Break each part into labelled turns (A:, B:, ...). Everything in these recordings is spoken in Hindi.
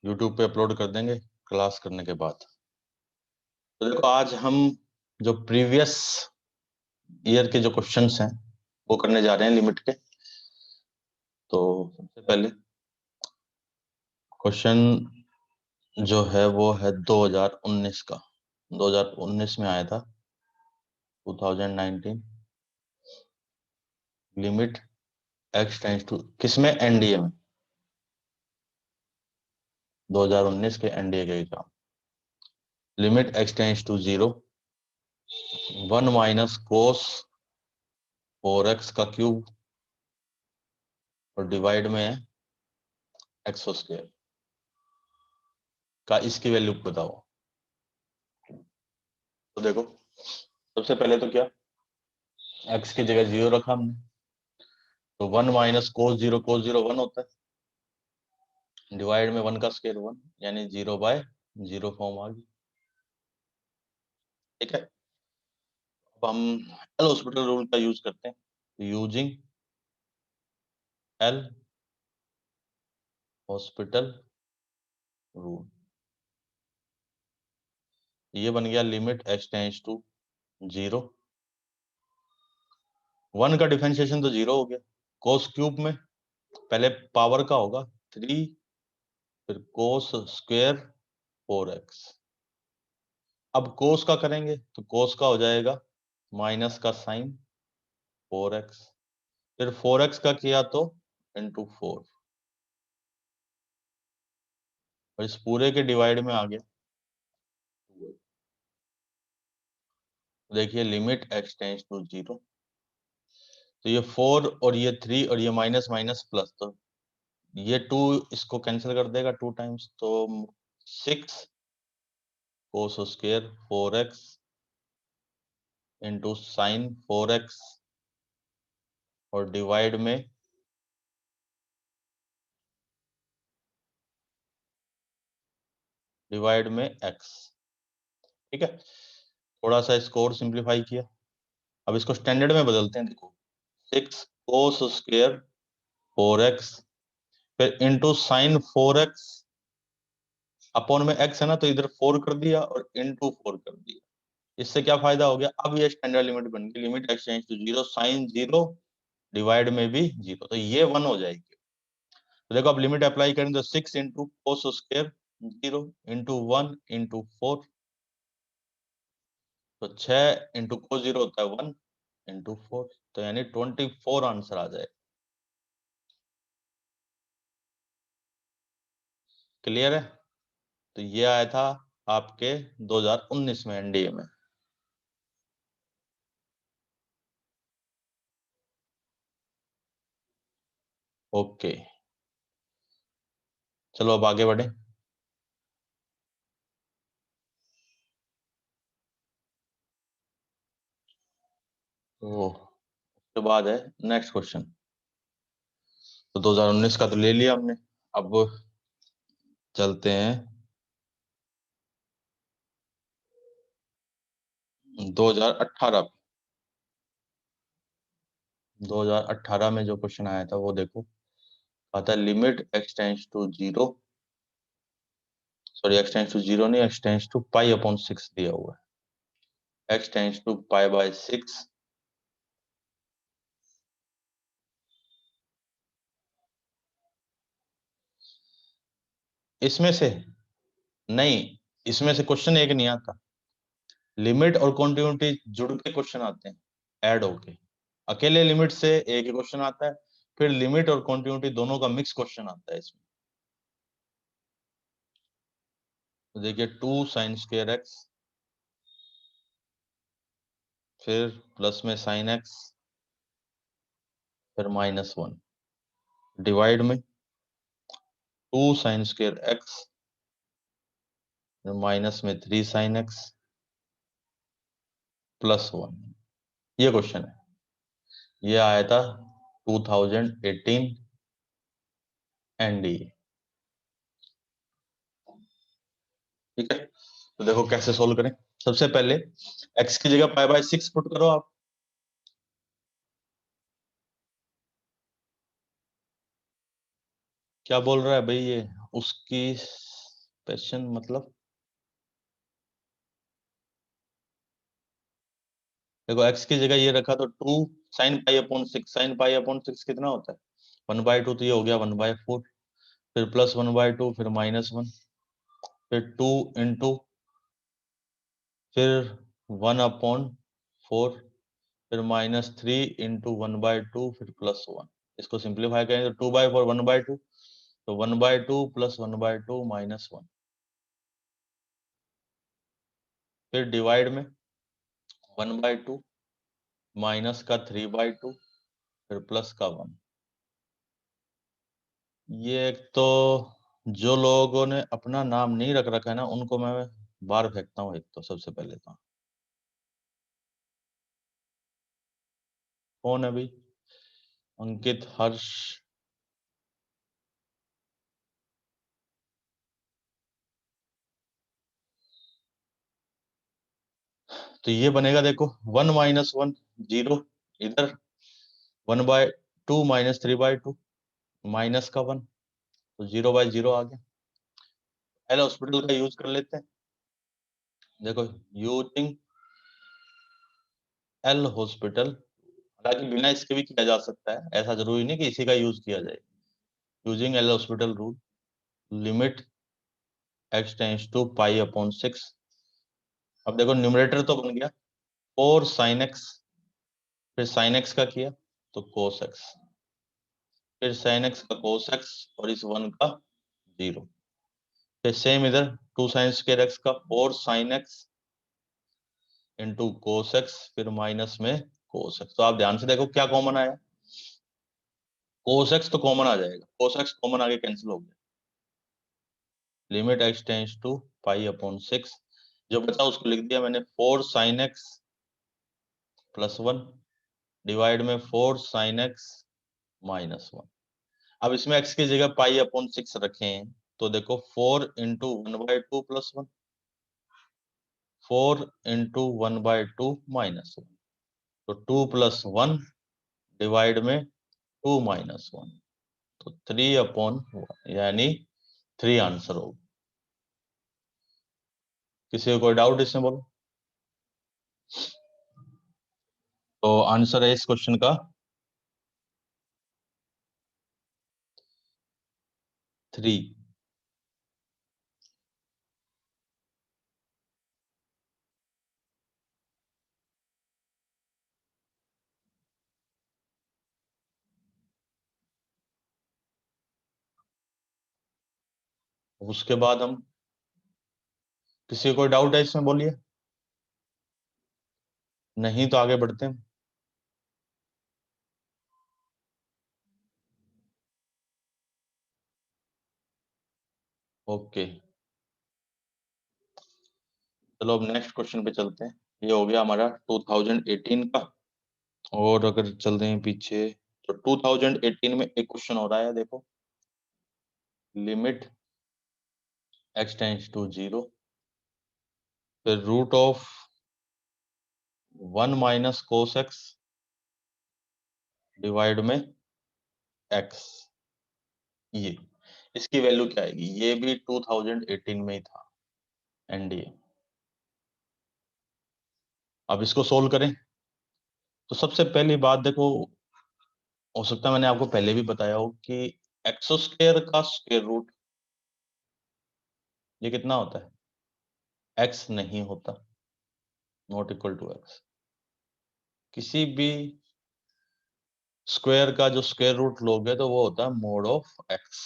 A: यूट्यूब पे अपलोड कर देंगे क्लास करने के बाद। तो देखो आज हम जो प्रीवियस ईयर के जो क्वेश्चंस हैं वो करने जा रहे हैं लिमिट के। तो सबसे पहले क्वेश्चन जो है वो है 2019 का। 2019 में आया था, 2019 लिमिट x टेंड्स टू किसमें, एनडीए में। 2019 के एनडीए के exam. Limit x tends to 0, 1 minus cos 4x का क्यूब और डिवाइड में है एक्स स्क्वायर का, इसकी वैल्यू बताओ। तो देखो सबसे पहले तो क्या, x की जगह 0 रखा हमने, तो 1 माइनस कोस जीरो 1 होता है, डिवाइड में 1 का स्क्वायर 1, यानी 0/0 फॉर्म आ गई। ठीक है, अब हम एल हॉस्पिटल रूल का यूज करते हैं। यूजिंग एल हॉस्पिटल रूल, ये बन गया लिमिट x टेंड्स टू 0। 1 का डिफरेंशिएशन तो 0 हो गया। कोस क्यूब में पहले पावर का होगा 3, फिर कोस स्क्वायर 4x। अब कोस का करेंगे तो कोस का हो जाएगा माइनस का साइन 4x, फिर 4x का किया तो इंटू 4, और इस पूरे के डिवाइड में आ गया। देखिए लिमिट x टेंड्स टू 0, तो ये 4 और ये 3 और ये माइनस माइनस प्लस, तो ये 2 इसको कैंसिल कर देगा 2 टाइम्स, तो 6 cos square 4x into sine 4x और डिवाइड में x। ठीक है, थोड़ा सा इसको और सिंप्लीफाई किया, अब इसको स्टैंडर्ड में बदलते हैं। देखो 6 कोस स्क्वायर 4x, फिर इंटू साइन 4x, अपॉन में x है ना, तो इधर 4 कर दिया और इंटू 4 कर दिया। इससे क्या फायदा हो गया, अब ये स्टैंडर्ड लिमिट बन गई, limit x tends to 0 sine 0 divide में भी 0, तो ये 1 हो जाएगी। तो देखो अब लिमिट अप्लाई करें तो 6 into cos square 0 into 1 into 4, तो 6 इंटू कोस 0 होता है 1 इंटू 4, तो यानी 24 आंसर आ जाए। क्लियर है, तो ये आया था आपके 2019 में एनडीए में। ओके, चलो अब आगे बढ़े। तो उसके बाद है नेक्स्ट क्वेश्चन। तो 2019 का तो ले लिया हमने, अब चलते हैं 2018। 2018 में जो क्वेश्चन आया था वो देखो, आता है limit x tends to 0, sorry x tends to 0 नहीं, x tends to pi upon 6 दिया हुआ है, x tends to pi by 6, इसमें से नहीं, इसमें से क्वेश्चन एक नहीं आता, लिमिट और कॉन्टिन्यूटी जुड़ के क्वेश्चन आते हैं, ऐड होके। अकेले लिमिट से एक ही क्वेश्चन आता है, फिर लिमिट और कॉन्टिन्यूटी दोनों का मिक्स क्वेश्चन आता है इसमें। तो देखिए 2 साइन स्क्वायर एक्स, फिर प्लस में साइन एक्स, फिर -1 डिवाइड में 2 साइन स्क्वायर एक्स, फिर माइनस में 3 साइन एक्स +1। ये क्वेश्चन है, ये आया था 2018 एनडीए। ठीक है, तो देखो कैसे सोल्व करें। सबसे पहले x की जगह π/6 पुट करो आप। क्या बोल रहा है भाई ये, उसकी क्वेश्चन मतलब देखो x की जगह ये रखा तो 2 sign pi upon 6, sign pi upon 6 कितना होता है 1/2, तो ये हो गया 1/4, फिर प्लस 1/2, फिर -1, फिर 2 इंटू, फिर 1/4, फिर -3 इंटू 1/2, फिर +1। इसको सिंप्लीफाई करें तो 2/4 1/2, तो 1/2 प्लस 1/2 -1, फिर डिवाइड में 1/2 माइनस का 3/2, फिर प्लस का 1। ये एक तो जो लोगों ने अपना नाम नहीं रख रखा है ना, उनको मैं बाहर फेंकता हूँ एक तो सबसे पहले तो। कौन है भाई? अंकित, हर्ष, तो ये बनेगा देखो 1 - 1 0, इधर 1/2 -3/2 माइनस का 1, तो 0/0 आ गया। एल हॉस्पिटल का यूज कर लेते हैं। देखो यूजिंग एल हॉस्पिटल, हालांकि बिना इसके भी किया जा सकता है, ऐसा जरूरी नहीं कि इसी का यूज किया जाए। Using L hospital rule, limit x tends to pi upon 6। अब देखो न्यूमरेटर तो बन गया 4 sin x, फिर sin x का किया तो cos x, फिर sin x का cos x, और इस 1 का 0। फिर सेम इधर 2 sin स्क्वायर x का 4 sin x into cos x, फिर माइनस में cos x। तो आप ध्यान से देखो क्या कॉमन आया, cos x तो कॉमन आ जाएगा, cos x कॉमन आगे कैंसिल हो गया। Limit x tends to pi upon 6, जो बचा उसको लिख दिया मैंने 4 sin x +1 डिवाइड में 4 sin x -1। अब इसमें x की जगह पाई अपॉन 6 रखें तो देखो 4 इंटू 1/2 +1, 4 इंटू 1/2 -1, तो 2 + 1 डिवाइड में 2 -1, तो 3/1, यानी 3 आंसर होगा। किसी को कोई डाउट इसमें बोलो? तो आंसर है इस क्वेश्चन का 3। उसके बाद हम, किसी को कोई डाउट है इसमें बोलिए, नहीं तो आगे बढ़ते हैं। ओके, चलो अब नेक्स्ट क्वेश्चन पे चलते हैं। ये हो गया हमारा 2018 का, और अगर चलते हैं पीछे तो 2018 में एक क्वेश्चन हो रहा है, देखो लिमिट x टेंड्स टू 0, फिर root of 1 minus cos x divide में x। ये इसकी वैल्यू क्या आएगी? ये भी 2018 में ही था, एनडीए। अब इसको सोल्व करें तो सबसे पहली बात देखो, हो सकता है मैंने आपको पहले भी बताया हो कि एक्स स्क्वायर का स्क्वायर रूट ये कितना होता है? x नहीं होता, नॉट इक्वल टू x। किसी भी स्क्वायर का जो स्क्वायर रूट लोगे तो वो होता है मोड ऑफ x।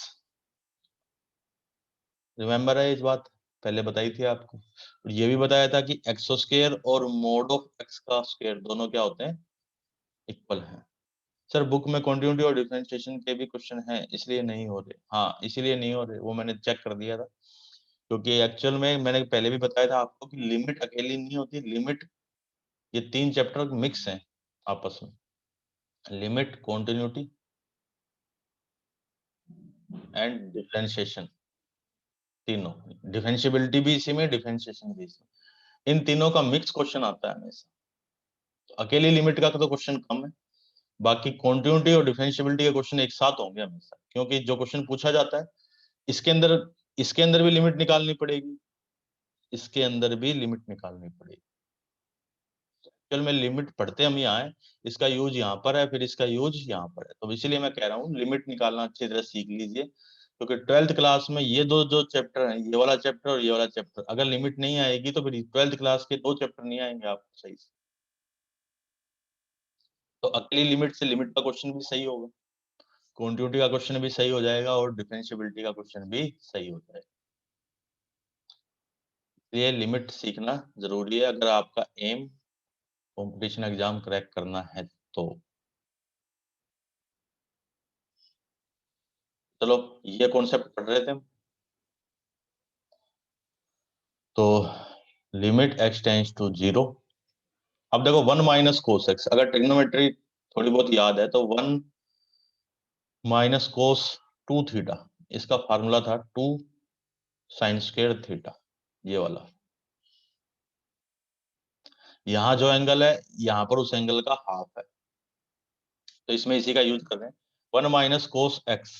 A: रिमेम्बर है इस बात, पहले बताई थी आपको। और ये भी बताया था कि एक्स स्क्वायर और मोड ऑफ x का स्क्वायर दोनों क्या होते हैं? इक्वल हैं। सर बुक में कॉन्टिन्यूटी और डिफरेंशिएशन के भी क्वेश्चन हैं, इसलिए नहीं हो रहे। हाँ, इसीलिए नहीं हो रहे, वो मैंने चेक कर दिया था। क्योंकि एक्चुअल में मैंने पहले भी बताया था आपको कि लिमिट अकेली नहीं होती, लिमिट ये 3 चैप्टर मिक्स हैं आपस में, लिमिट, कॉन्टिन्यूटी एंड डिफरेंशिएशन, तीनों। डिफरेंशिएबिलिटी भी इसी में, डिफरेंशिएशन भी इसी में। इन तीनों का मिक्स क्वेश्चन आता है हमेशा। तो अकेली लिमिट का तो क्वेश्चन कम है, बाकी कॉन्टिन्यूटी और डिफरेंशिएबिलिटी के क्वेश्चन एक साथ होंगे हमेशा, क्योंकि जो क्वेश्चन पूछा जाता है इसके अंदर इसके अंदर भी लिमिट निकालनी पड़ेगी, इसके अंदर भी लिमिट निकालनी पड़ेगी। चल मैं लिमिट पढ़ते हम यहाँ है, इसका यूज यहाँ पर है, फिर इसका यूज यहाँ पर है, तो इसीलिए मैं कह रहा हूँ लिमिट निकालना अच्छी तरह सीख लीजिए, क्योंकि ट्वेल्थ क्लास में ये दो जो चैप्टर हैं, ये वाला चैप्टर और ये वाला चैप्टर, अगर लिमिट नहीं आएगी तो फिर ट्वेल्थ क्लास के दो चैप्टर नहीं आएंगे आपको सही से। तो अकेली लिमिट से लिमिट का क्वेश्चन भी सही होगा, कॉन्टिन्यूटी का क्वेश्चन भी सही हो जाएगा और डिफरेंशिएबिलिटी का क्वेश्चन भी सही हो जाएगा। ये लिमिट सीखना जरूरी है अगर आपका एम कंपटीशन एग्जाम क्रैक करना है तो। चलो ये कॉन्सेप्ट पढ़ रहे थे हम, तो लिमिट x टेंड्स टू 0। अब देखो 1 माइनस कोस एक्स, अगर ट्रिग्नोमेट्री थोड़ी बहुत याद है तो 1 माइनस कोस 2 थीटा, इसका फार्मूला था 2 साइन स्क्वायर थीटा, ये वाला। यहाँ जो एंगल है यहाँ पर उस एंगल का हाफ है, तो इसमें इसी का यूज कर रहे हैं। 1 माइनस कोस एक्स,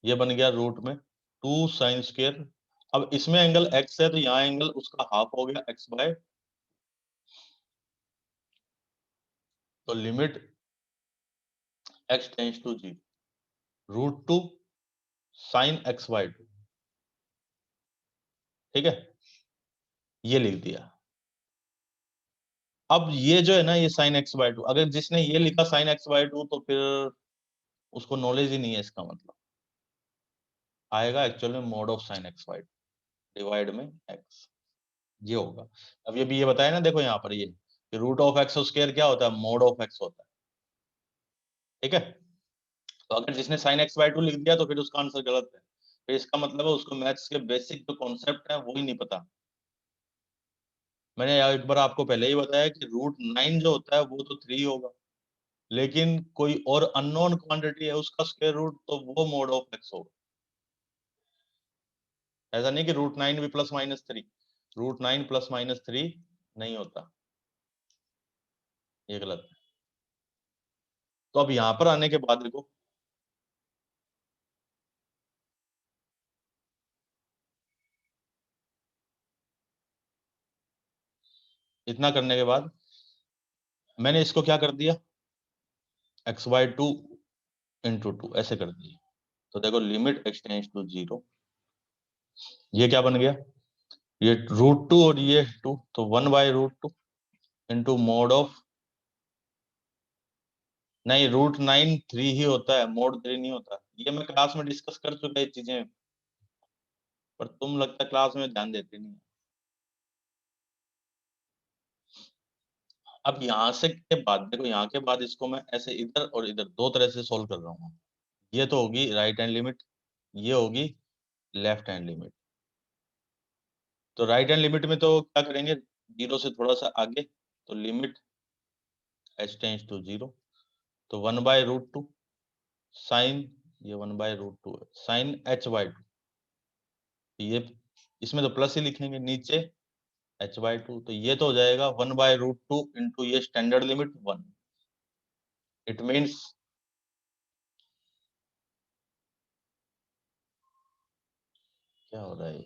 A: ये बन गया रूट में 2 साइन स्क्वायर। अब इसमें एंगल एक्स है तो यहाँ एंगल उसका हाफ हो गया एक्स बाय, तो limit x tends to 0 root 2 sine x by 2, ठीक है, ये लिख दिया। अब ये जो है ना, ये साइन एक्स बाय 2, अगर जिसने ये लिखा साइन एक्स बाय 2 तो फिर उसको नॉलेज ही नहीं है, इसका मतलब आएगा एक्चुअल में mod of sine x by 2 divide में एक्स, ये होगा। अब ये भी ये बताया ना, देखो यहाँ पर ये रूट ऑफ एक्स स्क्वायर क्या होता है, मोड ऑफ एक्स होता है, ठीक है। तो अगर जिसने साइन एक्स बाय 2 लिख दिया तो फिर उसका आंसर गलत है, फिर इसका मतलब है उसको मैथ्स के बेसिक जो कॉन्सेप्ट है वो ही नहीं पता। मैंने एक बार आपको पहले ही बताया कि रूट 9 जो होता है वो तो 3 होगा, लेकिन कोई और अननोन क्वांटिटी है उसका स्क्वायर रूट, तो वो मोड ऑफ एक्स होगा। ऐसा नहीं कि रूट 9 भी +-3, रूट 9 +-3 नहीं होता, ये गलत है। तो अब यहां पर आने के बाद देखो, इतना करने के बाद मैंने इसको क्या कर दिया, x/2 × 2 ऐसे कर दिया। तो देखो लिमिट x टेंड्स टू 0, ये क्या बन गया, ये √2 और ये 2, तो 1/√2 इंटू मोड ऑफ, नहीं रूट 9 3 ही होता है, मोड 3 नहीं होता। ये मैं क्लास में डिस्कस कर चुका है चीजें, पर तुम लगता है क्लास में ध्यान देते नहीं। अब यहाँ से के बाद देखो, यहाँ के बाद इसको मैं ऐसे इधर और इधर दो तरह से सोल्व कर रहा हूँ। ये तो होगी राइट हैंड लिमिट, ये होगी लेफ्ट हैंड लिमिट। तो राइट हैंड लिमिट में तो क्या करेंगे, 0 से थोड़ा सा आगे, तो लिमिट h टेंड्स टू 0, तो 1/√2 साइन, ये 1/√2 है साइन h/2, ये इसमें तो प्लस ही लिखेंगे, नीचे h/2, तो ये तो हो जाएगा 1/√2 इंटू ये स्टैंडर्ड लिमिट 1। इट मीन्स क्या हो रहा है,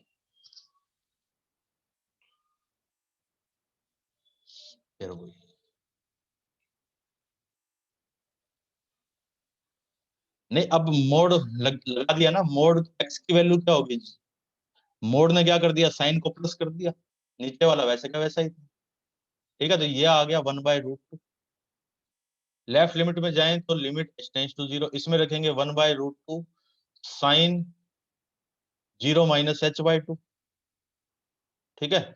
A: फिर वही नहीं, अब मोड लगा दिया ना, मोड एक्स की वैल्यू क्या होगी, मोड ने क्या कर दिया, साइन को प्लस कर दिया, नीचे वाला वैसे का वैसा ही था, ठीक है। तो ये आ गया 1/√2। लेफ्ट लिमिट में जाएं तो लिमिट टेंड्स टू 0, इसमें रखेंगे 1/√2 साइन 0 माइनस h/2, ठीक है,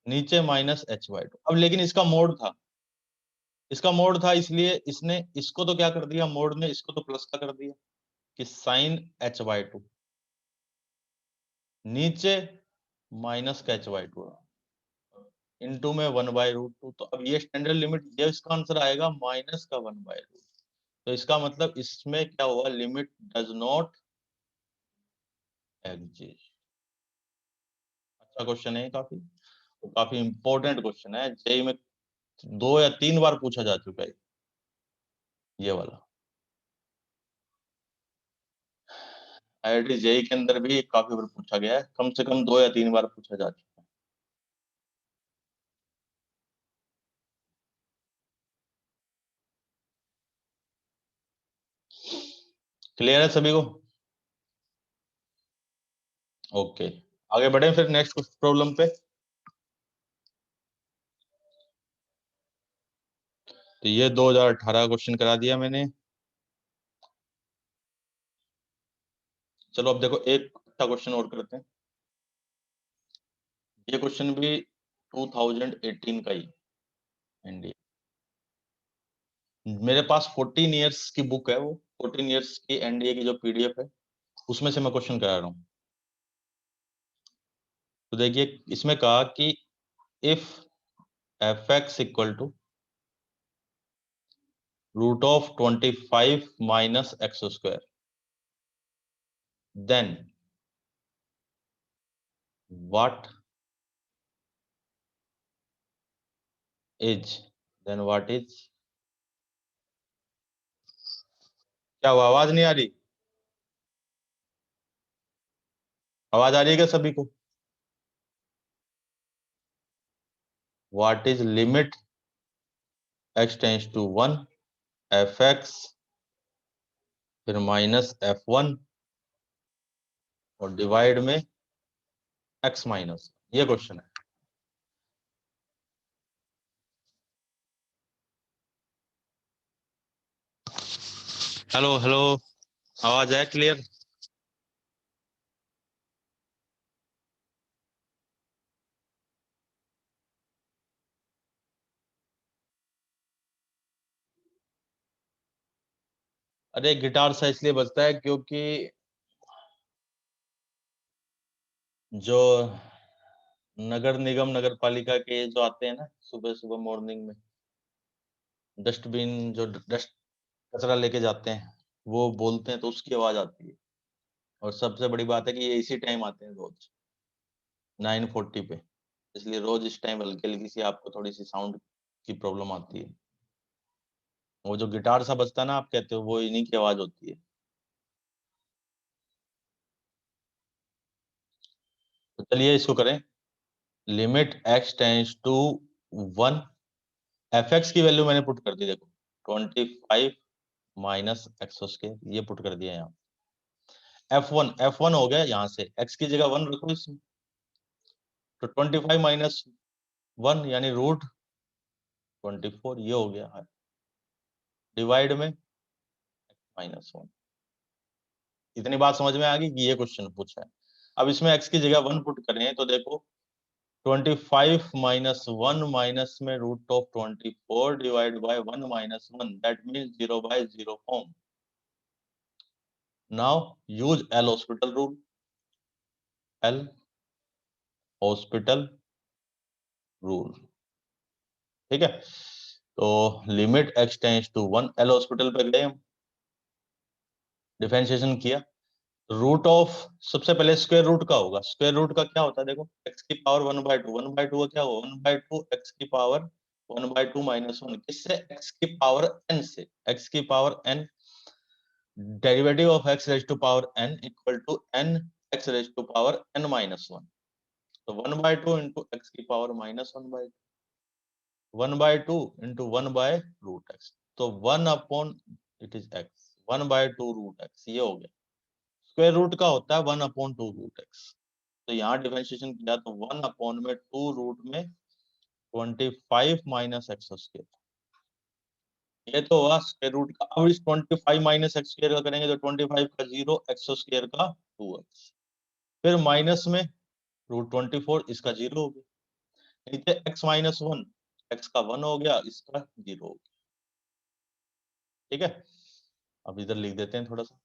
A: नीचे माइनस h/2। अब लेकिन इसका मोड था, इसलिए इसने इसको तो क्या कर दिया, मोड ने इसको तो प्लस का कर दिया कि साइन h/2, नीचे माइनस का h/2 इनटू में 1/√2। तो अब ये स्टैंडर्ड लिमिट, ये इसका आंसर आएगा माइनस का 1/√2। तो इसका मतलब इसमें क्या हुआ, लिमिट डज नॉट एग्जिस्ट। अच्छा क्वेश्चन है काफी, तो काफी इंपॉर्टेंट क्वेश्चन है, जेई में 2 या 3 बार पूछा जा चुका है ये वाला। IIT जेई के अंदर भी काफी बार पूछा गया है, कम से कम 2 या 3 बार पूछा जा चुका है। क्लियर है सभी को? ओके, आगे बढ़े फिर नेक्स्ट प्रॉब्लम पे। तो ये 2018 क्वेश्चन करा दिया मैंने। चलो अब देखो एक अच्छा क्वेश्चन और करते हैं। ये क्वेश्चन भी 2018 का ही एनडीए। मेरे पास 14 इयर्स की बुक है, वो 14 इयर्स की एनडीए की जो पीडीएफ है उसमें से मैं क्वेश्चन करा रहा हूँ। तो देखिए इसमें कहा कि if f x equal to √25 minus x square, then what is what is, क्या हुआ, आवाज नहीं आ रही? आवाज आ रही है क्या सभी को? What is limit x tends to 1 f x, फिर माइनस F1 और डिवाइड में x माइनस, ये क्वेश्चन है। हेलो हेलो, आवाज है क्लियर? अरे गिटार सा इसलिए बजता है क्योंकि जो नगर निगम नगर पालिका के जो आते हैं ना सुबह सुबह मॉर्निंग में, डस्टबिन जो डस्ट कचरा लेके जाते हैं, वो बोलते हैं तो उसकी आवाज आती है। और सबसे बड़ी बात है कि ये इसी टाइम आते हैं रोज 9:40 पे, इसलिए रोज इस टाइम हल्की हल्की सी आपको थोड़ी सी साउंड की प्रॉब्लम आती है। वो जो गिटार सा बजता है ना आप कहते हो, वो इन्हीं की आवाज होती है। तो चलिए इसको करें। Limit x tends to 1, f x की वैल्यू मैंने पुट कर दी, देखो 25 माइनस एक्स स्क्वायर, ये पुट कर दिया यहाँ। F1 हो गया, यहाँ से x की जगह 1 रखो इसमें, तो 25 माइनस 1 यानी √24, ये हो गया, डिवाइड में -1। इतनी बात समझ में आ गई कि ये क्वेश्चन पूछा है। अब इसमें x की जगह 1 पुट करें तो देखो 25 -1 माइनस में √24 divide by 1 -1, that means 0/0 form. Now use L hospital rule, L hospital rule, ठीक है। तो limit x tends to 1, L hospital पे गए हम, डिफरेंशिएशन किया, रूट ऑफ, सबसे पहले स्क्वायर रूट का होगा। स्क्वायर रूट का क्या होता है, देखो एक्स की पावर 1/2, 1/2 का क्या होगा 1/2 एक्स की पावर 1/2 -1, किससे, एक्स की पावर n से, एक्स की power n, derivative of x raise to power n equal to n x raise to power n -1। तो 1/2 इंटू एक्स की पावर -1/2, 1/2 इंटू 1/√x, तो 1 upon, it is x, 1/2√x, ये हो गया। स्क्वायर रूट का होता है 1/2√x। तो यहाँ डिफरेंशिएशन किया तो 1 अपॉन में 2 रूट में 25 माइनस एक्स स्क्वायर, ये तो हुआ स्क्वायर रूट का। अब इस 25 माइनस एक्स स्क्वायर का करेंगे तो 25 का 0, एक्स स्क्वायर का 2x, फिर माइनस में √24, इसका 0 हो गया, नीचे x -1, x का 1 हो गया, इसका 0 हो गया, ठीक है। अब इधर लिख देते हैं थोड़ा सा,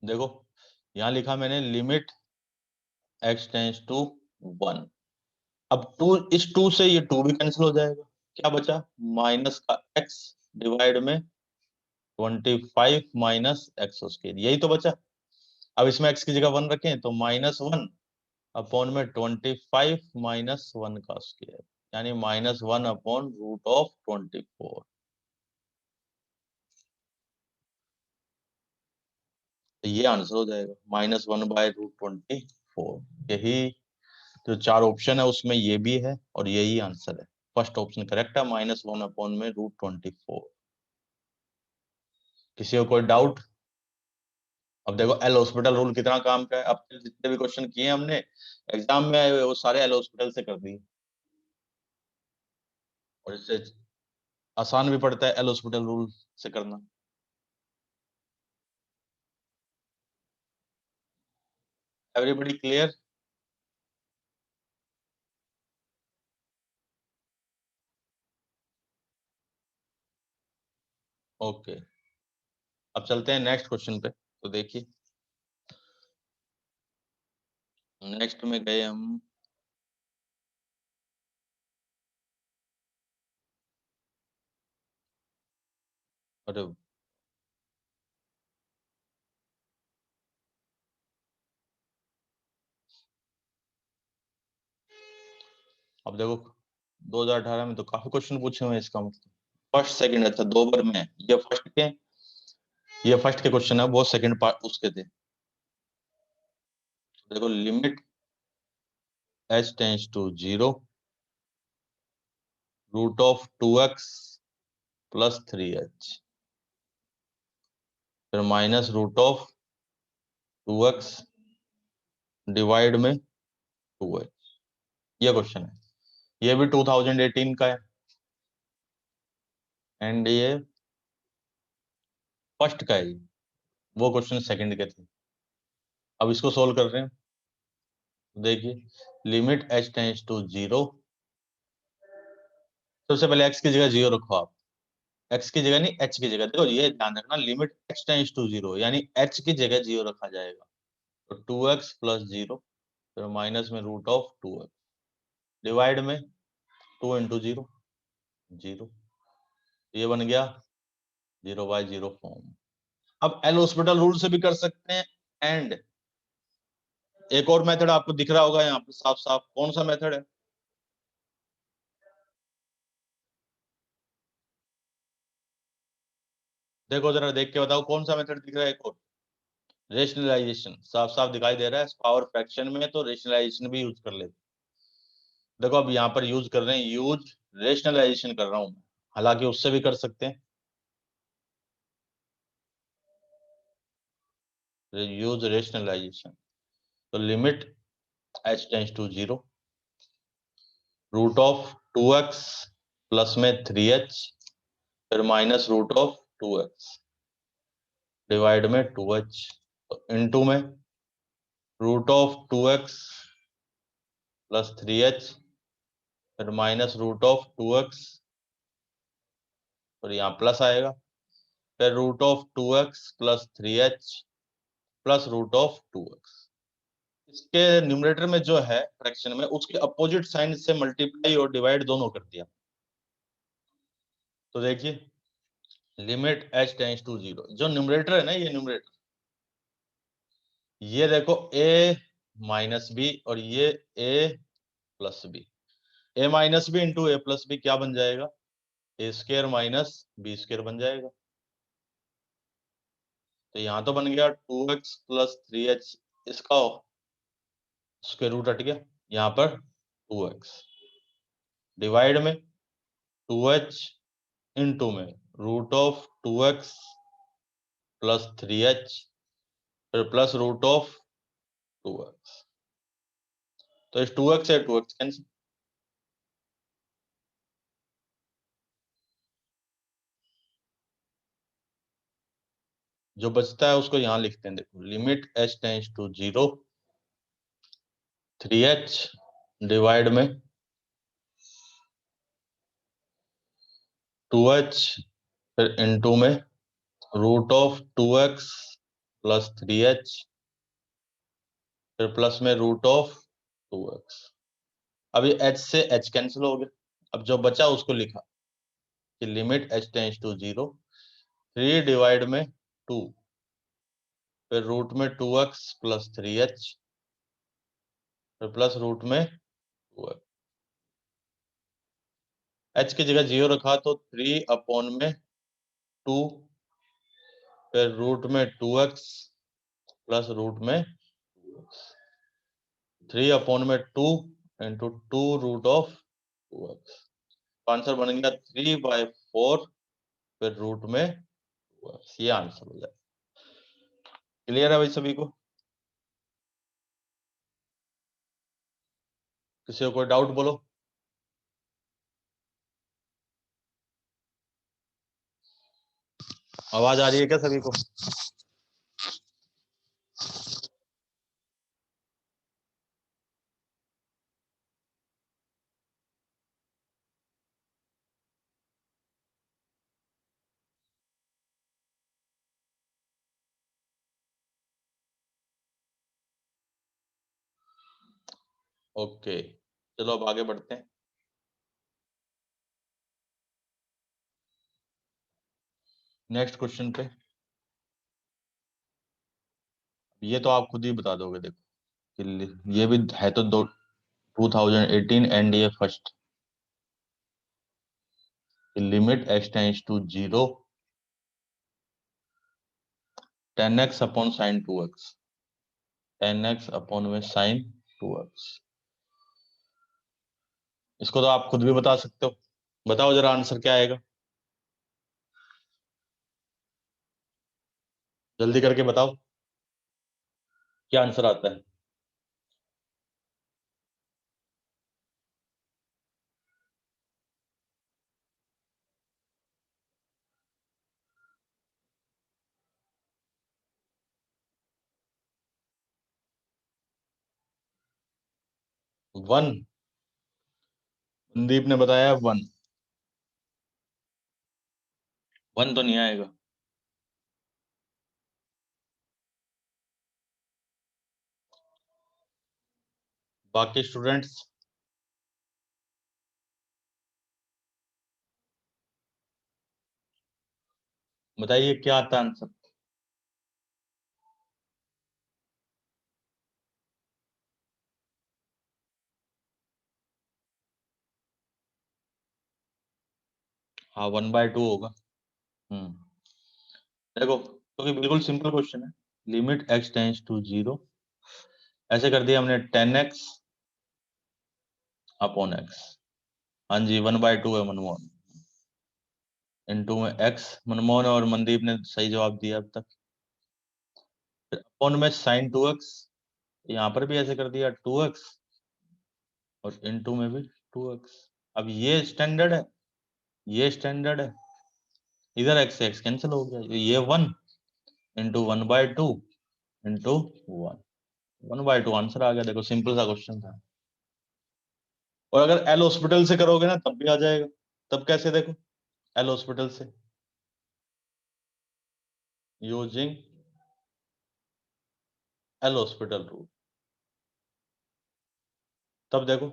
A: देखो यहाँ लिखा मैंने लिमिट x टेंस टू 1। अब 2, इस 2 से ये 2 भी कैंसिल हो जाएगा, क्या बचा, माइनस का x डिवाइड में 25 माइनस एक्स स्क्वायर, यही तो बचा। अब इसमें x की जगह 1 रखें तो -1 अपॉन में 25 -1 का स्क्वायर, यानी -1 अपॉन √24। तो ये आंसर हो जाएगा -1/√24। यही जो चार ऑप्शन है उसमें ये भी है और यही आंसर है। फर्स्ट ऑप्शन करेक्ट है, -1 अपॉन में √24। किसी को कोई डाउट? अब देखो एल हॉस्पिटल रूल कितना काम का है। अब तक जितने भी क्वेश्चन किए हमने एग्जाम में आए हुए वो सारे एल हॉस्पिटल से कर दिए, और इससे आसान भी पड़ता है एल हॉस्पिटल रूल से करना। Everybody clear? ओके, अब चलते हैं नेक्स्ट क्वेश्चन पे। तो देखिए नेक्स्ट में गए हम। अरे अब देखो 2018 में तो काफी क्वेश्चन पूछे हुए हैं इसका मतलब। फर्स्ट सेकंड, अच्छा दो बार में है। ये फर्स्ट के क्वेश्चन है, वो सेकंड पार्ट उसके थे। तो देखो limit h tends to 0 √2x plus 3h, फिर -√2x डिवाइड में 2h। ये क्वेश्चन है, ये भी 2018 का है एंड ये फर्स्ट का है। वो क्वेश्चन सेकंड के थे। अब इसको सोल्व कर रहे हैं। तो देखिए लिमिट h टेंस टू 0। सबसे पहले x की जगह 0 रखो आप। x की जगह नहीं, h की जगह। देखो ये ध्यान रखना, लिमिट h टेंस टू 0 यानी h की जगह 0 रखा जाएगा। तो 2x प्लस 0, फिर माइनस में √2x डिवाइड में 2 × 0 0। ये बन गया 0/0 फॉर्म। अब एल हॉस्पिटल रूल से भी कर सकते हैं। एंड एक और मेथड आपको दिख रहा होगा यहाँ पे साफ साफ, कौन सा मेथड है? देखो जरा देख के बताओ कौन सा मेथड दिख रहा है। एक और रेशनलाइजेशन, साफ साफ दिखाई दे रहा है। पावर फ्रैक्शन में तो रेशनलाइजेशन भी यूज कर लेते। देखो अब यहाँ पर यूज कर रहे हैं, यूज रेशनलाइजेशन कर रहा हूं मैं। हालांकि उससे भी कर सकते हैं, यूज रेशनलाइजेशन। तो limit h tends to 0 √2x plus में 3h, फिर -√2x डिवाइड में 2h, तो इनटू में √2x प्लस 3h, फिर -√2x, और यहाँ प्लस आएगा, फिर √2x plus 3h plus √2x। इसके न्यूमरेटर में जो है फ्रैक्शन में, उसके अपोजिट साइन से मल्टीप्लाई और डिवाइड दोनों कर दिया। तो देखिए लिमिट h टेंस टू 0, जो न्यूमरेटर है ना, ये न्यूमरेटर, ये देखो a माइनस बी और ये a plus b. a minus b into a plus b क्या बन जाएगा? A square minus b square बन जाएगा। तो यहाँ तो बन गया 2x प्लस 3h, इसका स्क्वायर रूट हट गया, यहाँ पर 2x डिवाइड में 2h इंटू में √2x प्लस 3h, फिर प्लस √2x। तो इस 2x से 2x कैंसिल। जो बचता है उसको यहाँ लिखते हैं। देखो limit h tends to 0 3h divide में 2h, फिर इंटू में √2x प्लस 3h, फिर प्लस में √2x। अब ये h से h कैंसिल हो गया। अब जो बचा उसको लिखा कि limit h tends to 0 3 divide में 2 फिर रूट में 2x प्लस 3h, फिर प्लस रूट में 2x। h की जगह 0 रखा तो 3/2, फिर रूट में 2x प्लस रूट में 2x, 3/2 इंटू 2√2x। आंसर बन गया 3/4, फिर रूट में 2x। ये आंसर हो जाए। क्लियर है भाई सभी को? किसी को कोई डाउट बोलो। आवाज आ रही है क्या सभी को? ओके, चलो अब आगे बढ़ते हैं। नेक्स्ट क्वेश्चन पे। ये तो आप खुद ही बता दोगे, देखो कि ये भी है तो 2018 NDA first. Limit x tends to 0, 10x upon sine 2x, 10x upon में साइन 2x। इसको तो आप खुद भी बता सकते हो। बताओ जरा आंसर क्या आएगा, जल्दी करके बताओ क्या आंसर आता है। वन। संदीप ने बताया वन। वन तो नहीं आएगा। बाकी स्टूडेंट्स बताइए क्या आता है आंसर। हाँ, 1/2 होगा। हम्म। देखो, क्योंकि बिल्कुल सिंपल क्वेश्चन है। लिमिट x टेंस टू 0, ऐसे कर दिया हमने 10x अपॉन x। हाँ जी, 1/2 है मनमोहन। इनटू में x, मनमोहन और मनदीप ने सही जवाब दिया अब तक। फिर अपॉन में साइन 2x, यहाँ पर भी ऐसे कर दिया 2x, और इनटू में भी 2x। अब ये स्टैंडर्ड है, ये स्टैंडर्ड है। इधर x से x कैंसिल हो गया, ये 1 इंटू 1/2 इंटू 1, 1/2 आंसर आ गया। देखो सिंपल सा क्वेश्चन था। और अगर एल हॉस्पिटल से करोगे ना तब भी आ जाएगा। तब कैसे, देखो, एल हॉस्पिटल से यूजिंग एल हॉस्पिटल रूल, तब देखो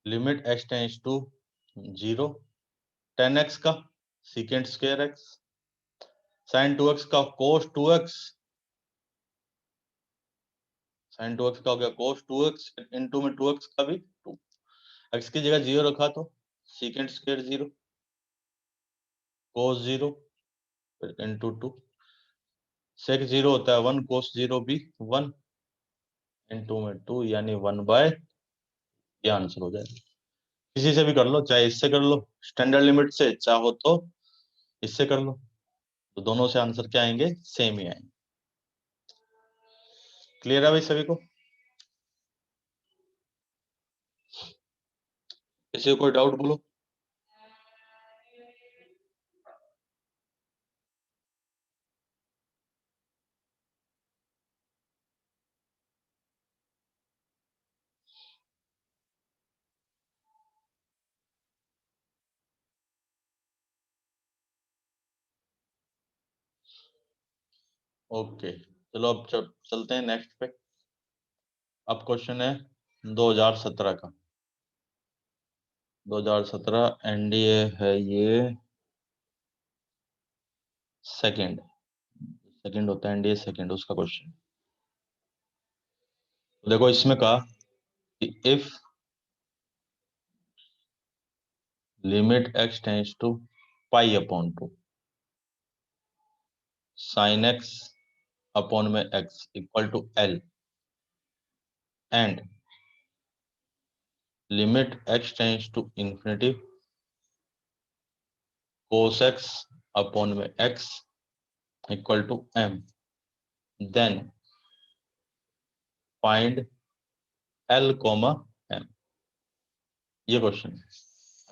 A: limit x tends to 0, 10x का secant square x, sign 2x का कोस 2x, साइन 2x का हो गया कोस 2x, इनटू में 2x का भी 2, x की जगह 0 रखा तो सीकेंट स्क्वायर 0, कोस 0, फिर इनटू 2, सेक 0 होता है 1, कोस 0 भी 1, इनटू में 2, यानी 1/, ये आंसर हो जाएगा। किसी से भी कर लो, चाहे इससे कर लो स्टैंडर्ड लिमिट से, चाहो तो इससे कर लो, तो दोनों से आंसर क्या आएंगे, सेम ही आएंगे। क्लियर है भाई सभी को? किसी को कोई डाउट बोलो। ओके, चलो अब चलते हैं नेक्स्ट पे। अब क्वेश्चन है 2017 का। 2017 एनडीए है ये। सेकंड, सेकंड होता है एंड ये सेकंड उसका क्वेश्चन। तो देखो इसमें कहा कि if limit x tends to pi upon two sine x upon में x equal to l and limit x tends to infinity cos x upon में x equal to m, then find l comma m। ये क्वेश्चन है।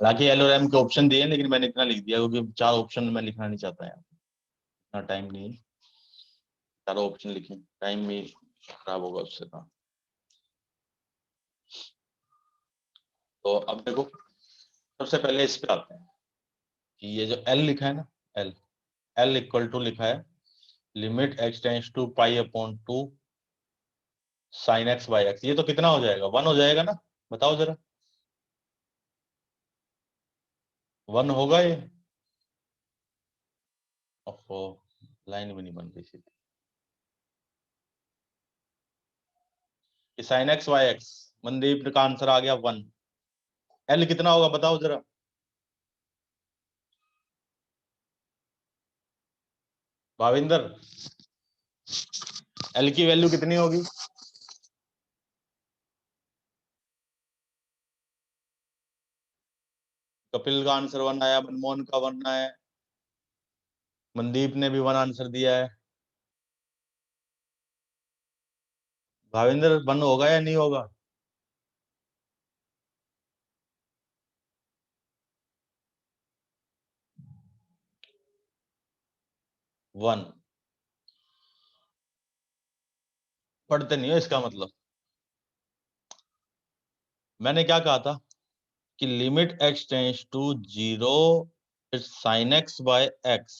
A: हालांकि l और m के ऑप्शन दिए हैं, लेकिन मैंने इतना लिख दिया क्योंकि चार ऑप्शन मैं लिखना नहीं चाहता यार, इतना टाइम नहीं है। चारों ऑप्शन लिखे, टाइम भी खराब होगा उससे का। तो अब देखो सबसे पहले इस पे आते हैं कि ये जो l लिखा है ना, l l इक्वल टू लिखा है limit x tends to pi upon two sine x by x. ये तो कितना हो जाएगा, 1 हो जाएगा ना, बताओ जरा। 1 होगा ये? ओहो, लाइन भी नहीं बन रही सीधी। कि sign x by x, Mandeep का आंसर आ गया 1। l कितना होगा बताओ जरा। भाविंदर, l की वैल्यू कितनी होगी? कपिल का आंसर 1 आया, मनमोहन का 1 आया, मनदीप ने भी 1 आंसर दिया है। भाविंदर 1 होगा या नहीं होगा? वन। पढ़ते नहीं हो इसका मतलब। मैंने क्या कहा था कि limit x tends to 0 sine x by x,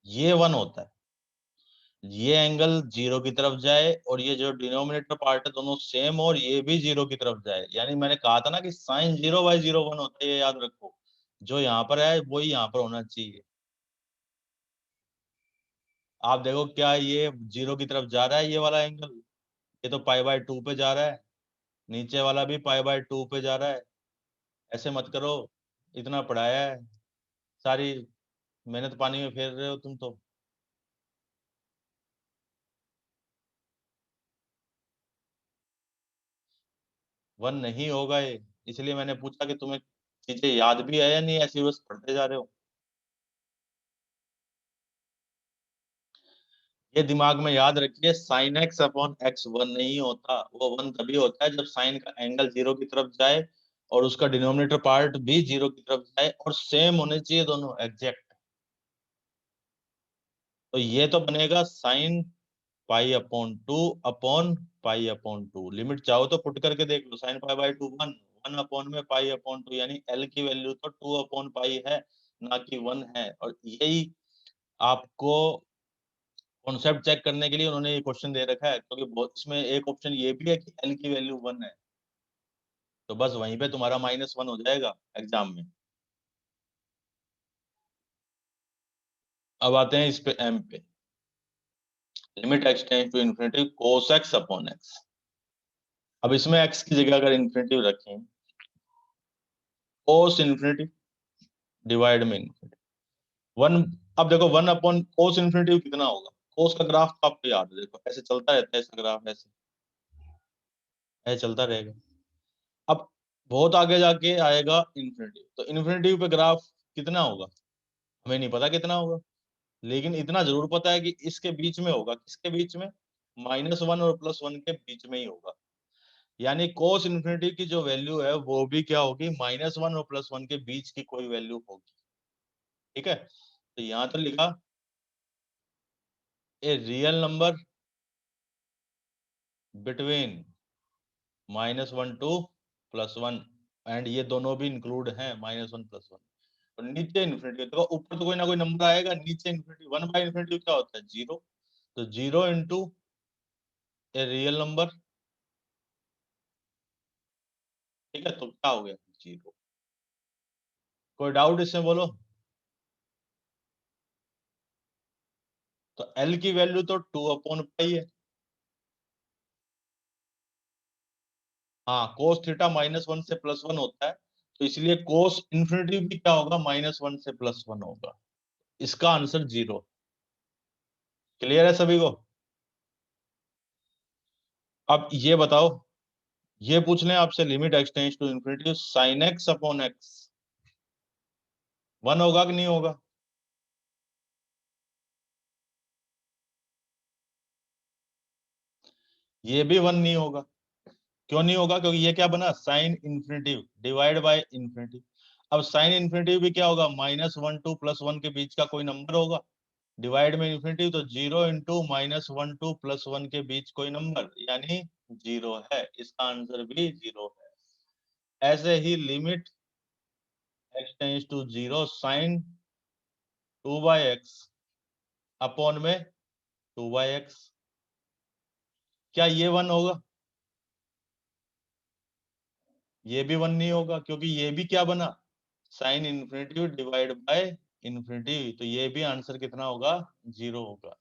A: ये 1 होता है। ये एंगल 0 की तरफ जाए और ये जो डिनोमिनेटर पार्ट है दोनों सेम और ये भी 0 की तरफ जाए। यानी मैंने कहा था ना कि साइन 0 बाय 0 1 होता है, ये याद रखो। जो यहाँ पर है वही यहाँ पर होना चाहिए। आप देखो क्या ये 0 की तरफ जा रहा है ये वाला एंगल? ये तो पाई बाय 2 पे जा रहा है, नीचे वाला भी पाई बाय 2 पे जा रहा है। ऐसे मत करो, इतना पढ़ाया है, सारी मेहनत पानी में फेर रहे हो तुम तो। 1 नहीं होगा ये, इसलिए मैंने पूछा कि तुम्हें चीजें याद भी है या नहीं, ऐसे ही बस पढ़ते जा रहे हो। ये दिमाग में याद रखिए, साइन एक्स अपॉन एक्स 1 नहीं होता। वो 1 तभी होता है जब साइन का एंगल 0 की तरफ जाए और उसका डिनोमिनेटर पार्ट भी 0 की तरफ जाए और सेम होने चाहिए दोनों, एग्जैक्ट। तो ये तो बनेगा sine pi upon pi upon two. Limit चाहो तो पुट करके देख लो, sine pi by two 1, 1 upon में पाई अपॉन टू, यानी एल की वैल्यू तो 2 अपॉन पाई है, ना कि 1 है। और यही आपको कॉन्सेप्ट चेक करने के लिए उन्होंने ये क्वेश्चन दे रखा है, क्योंकि बहुत इसमें एक ऑप्शन ये भी है कि एल की वैल्यू 1 है। तो बस वहीं पे तुम्हारा -1 हो जाएगा एग्जाम में। अब आते हैं इस पे एम पे, limit x tends to infinity cos x upon x. अब इसमें एक्स की जगह अगर इन्फिनिटी रखें, कोस इन्फिनिटी डिवाइड में इन्फिनिटी 1। अब देखो 1 अपॉन कोस इन्फिनिटी कितना होगा? कोस का ग्राफ तो आपको याद है, देखो ऐसे चलता रहता है, ऐसा ग्राफ ऐसे ऐसे चलता रहेगा। अब बहुत आगे जाके आएगा इन्फिनिटी, तो इन्फिनिटी पे ग्राफ कितना होगा हमें नहीं पता कितना होगा, लेकिन इतना जरूर पता है कि इसके बीच में होगा। किसके बीच में? -1 और +1 के बीच में ही होगा। यानी कोस इन्फिनिटी की जो वैल्यू है वो भी क्या होगी, -1 और +1 के बीच की कोई वैल्यू होगी। ठीक है, तो यहां तो लिखा a real number between -1 to +1, and ये दोनों भी इंक्लूड हैं, -1 +1। और नीचे इन्फिनिटी, तो ऊपर तो कोई ना कोई नंबर आएगा, नीचे इन्फिनिटी। 1 बाई इन्फिनिटी क्या होता है? 0। तो 0 इंटू ए रियल नंबर, ठीक है, तो क्या हो गया? 0। कोई डाउट इसमें बोलो। तो एल की वैल्यू तो 2/पाई है। हाँ, कोस थीटा -1 से +1 होता है, तो इसलिए कोस इन्फिनिटी भी क्या होगा, -1 से +1 होगा। इसका आंसर 0। क्लियर है सभी को? अब ये बताओ, ये पूछ लें आपसे, limit x tends to infinity sin x upon x 1 होगा कि नहीं होगा? ये भी 1 नहीं होगा। क्यों नहीं होगा? क्योंकि ये क्या बना, sine infinity divide by infinity. अब साइन इन्फिनिटी भी क्या होगा, -1 टू +1 के बीच का कोई नंबर होगा, डिवाइड में इन्फिनिटी, तो 0 इंटू -1 टू +1 के बीच कोई नंबर, यानी 0 है। इसका आंसर भी 0 है। ऐसे ही limit x tends to 0 sine 2/x upon में 2/x, क्या ये 1 होगा? ये भी 1 नहीं होगा, क्योंकि ये भी क्या बना, sine infinity divide by infinity, तो ये भी आंसर कितना होगा, 0 होगा।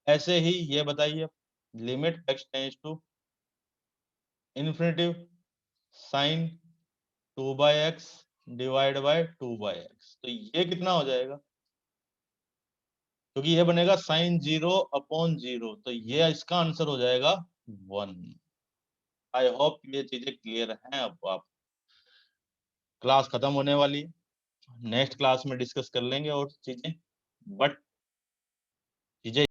A: ऐसे ही ये बताइए, limit x tends to infinity sine 2/x divide by 2/x, तो ये कितना हो जाएगा? क्योंकि ये बनेगा साइन 0/0, तो ये इसका आंसर हो जाएगा 1। आई होप ये चीजें क्लियर हैं। अब आप, क्लास खत्म होने वाली है, नेक्स्ट क्लास में डिस्कस कर लेंगे और चीजें, बट